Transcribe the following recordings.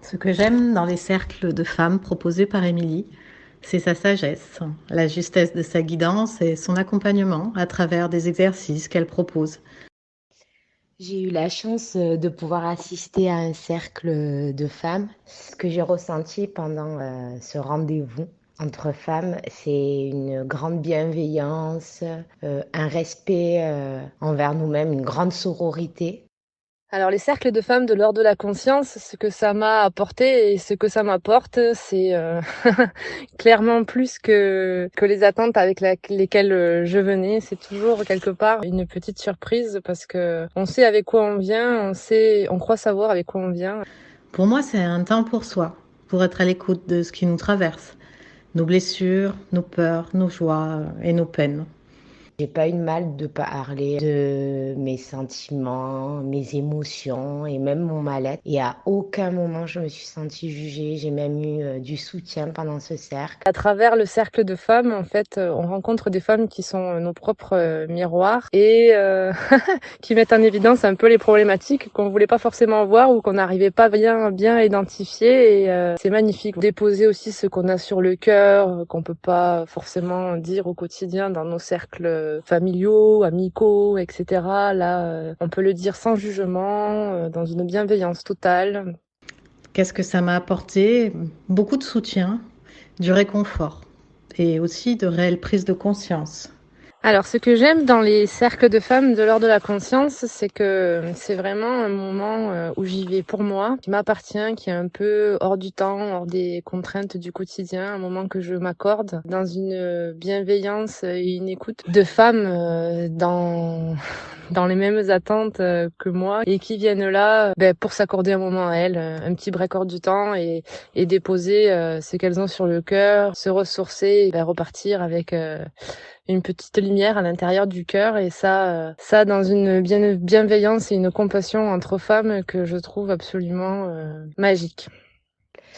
Ce que j'aime dans les cercles de femmes proposés par Émilie, c'est sa sagesse, la justesse de sa guidance et son accompagnement à travers des exercices qu'elle propose. J'ai eu la chance de pouvoir assister à un cercle de femmes. Ce que j'ai ressenti pendant ce rendez-vous entre femmes, c'est une grande bienveillance, un respect envers nous-mêmes, une grande sororité. Alors les cercles de femmes de l'ordre de la conscience, ce que ça m'a apporté et ce que ça m'apporte, c'est clairement plus que les attentes avec lesquelles je venais. C'est toujours quelque part une petite surprise parce que on sait avec quoi on vient, on croit savoir avec quoi on vient. Pour moi, c'est un temps pour soi, pour être à l'écoute de ce qui nous traverse, nos blessures, nos peurs, nos joies et nos peines. J'ai pas eu de mal de parler de mes sentiments, mes émotions et même mon mal-être. Et à aucun moment je me suis sentie jugée. J'ai même eu du soutien pendant ce cercle. À travers le cercle de femmes, en fait, on rencontre des femmes qui sont nos propres miroirs et qui mettent en évidence un peu les problématiques qu'on voulait pas forcément voir ou qu'on n'arrivait pas bien à identifier. Et c'est magnifique. Déposer aussi ce qu'on a sur le cœur, qu'on peut pas forcément dire au quotidien dans nos cercles familiaux, amicaux, etc. Là, on peut le dire sans jugement, dans une bienveillance totale. Qu'est-ce que ça m'a apporté? Beaucoup de soutien, du réconfort et aussi de réelles prises de conscience. Alors, ce que j'aime dans les cercles de femmes de l'ordre de la conscience, c'est que c'est vraiment un moment où j'y vais pour moi, qui m'appartient, qui est un peu hors du temps, hors des contraintes du quotidien, un moment que je m'accorde dans une bienveillance et une écoute de femmes dans les mêmes attentes que moi et qui viennent là pour s'accorder un moment à elles, un petit break hors du temps et déposer ce qu'elles ont sur le cœur, se ressourcer et repartir avec une petite lumière à l'intérieur du cœur et ça dans une bienveillance et une compassion entre femmes que je trouve absolument magique.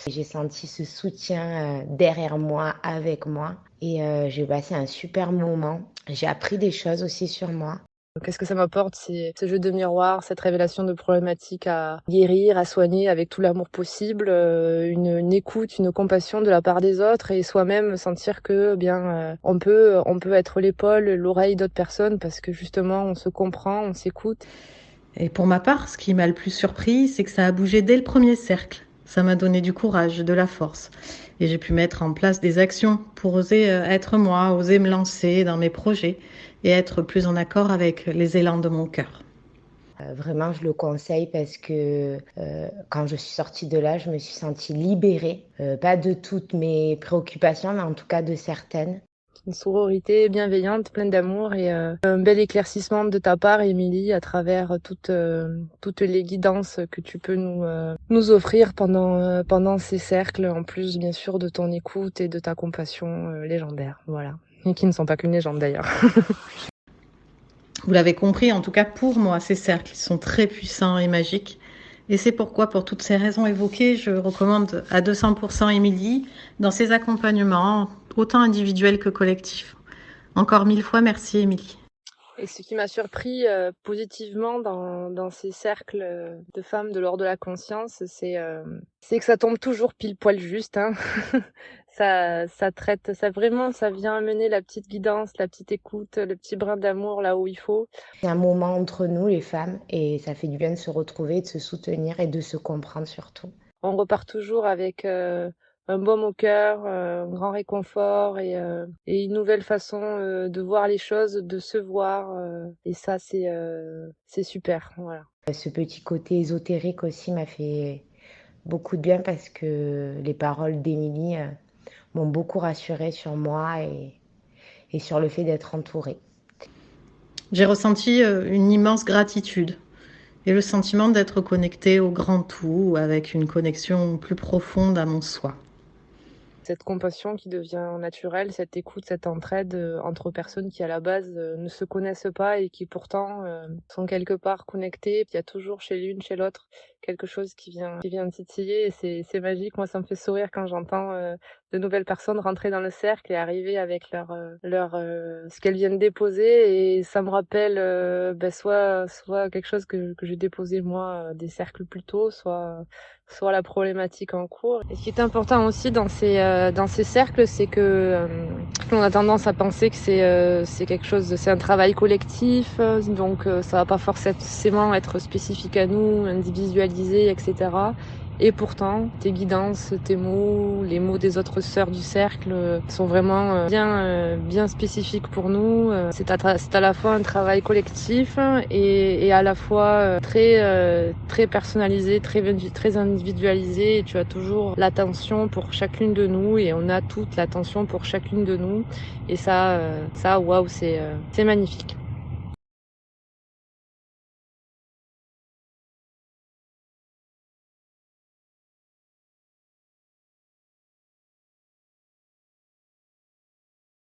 J'ai senti ce soutien derrière moi, avec moi. Et j'ai passé un super moment. J'ai appris des choses aussi sur moi. Qu'est-ce que ça m'apporte? C'est ce jeu de miroir, cette révélation de problématiques à guérir, à soigner avec tout l'amour possible, une écoute, une compassion de la part des autres et soi-même sentir que on peut être l'épaule, l'oreille d'autres personnes parce que justement on se comprend, on s'écoute. Et pour ma part, ce qui m'a le plus surpris, c'est que ça a bougé dès le premier cercle. Ça m'a donné du courage, de la force. Et j'ai pu mettre en place des actions pour oser être moi, oser me lancer dans mes projets et être plus en accord avec les élans de mon cœur. Vraiment, je le conseille parce que quand je suis sortie de là, je me suis sentie libérée. Pas de toutes mes préoccupations, mais en tout cas de certaines. Une sororité bienveillante, pleine d'amour et un bel éclaircissement de ta part, Émilie, à travers toutes les guidances que tu peux nous offrir pendant ces cercles, en plus bien sûr de ton écoute et de ta compassion légendaire, voilà. Et qui ne sont pas qu'une légende d'ailleurs. Vous l'avez compris, en tout cas pour moi, ces cercles sont très puissants et magiques. Et c'est pourquoi, pour toutes ces raisons évoquées, je recommande à 200% Émilie dans ses accompagnements, autant individuels que collectifs. Encore 1000 fois merci Émilie. Et ce qui m'a surpris positivement dans ces cercles de femmes de l'ordre de la conscience, c'est que ça tombe toujours pile poil juste, hein. Ça traite, ça vraiment, ça vient amener la petite guidance, la petite écoute, le petit brin d'amour là où il faut. C'est un moment entre nous, les femmes, et ça fait du bien de se retrouver, de se soutenir et de se comprendre surtout. On repart toujours avec un baume au cœur, un grand réconfort et une nouvelle façon de voir les choses, de se voir. Et ça, c'est super. Voilà. Ce petit côté ésotérique aussi m'a fait beaucoup de bien parce que les paroles d'Émilie m'ont beaucoup rassurée sur moi et sur le fait d'être entourée. J'ai ressenti une immense gratitude et le sentiment d'être connectée au grand tout avec une connexion plus profonde à mon soi. Cette compassion qui devient naturelle, cette écoute, cette entraide entre personnes qui à la base ne se connaissent pas et qui pourtant sont quelque part connectées. Il y a toujours chez l'une, chez l'autre quelque chose qui vient titiller et c'est magique. Moi, ça me fait sourire quand j'entends de nouvelles personnes rentrer dans le cercle et arriver avec ce qu'elles viennent déposer, et ça me rappelle soit quelque chose que j'ai déposé moi des cercles plus tôt, soit la problématique en cours. Et ce qui est important aussi dans ces cercles, c'est que on a tendance à penser que c'est quelque chose, c'est un travail collectif, donc ça va pas forcément être spécifique à nous, individualisé, etc. Et pourtant, tes guidances, tes mots, les mots des autres sœurs du cercle sont vraiment bien spécifiques pour nous. C'est à la fois un travail collectif et à la fois très personnalisé, très individualisé. Et tu as toujours l'attention pour chacune de nous et on a toute l'attention pour chacune de nous. Et ça, waouh, c'est magnifique.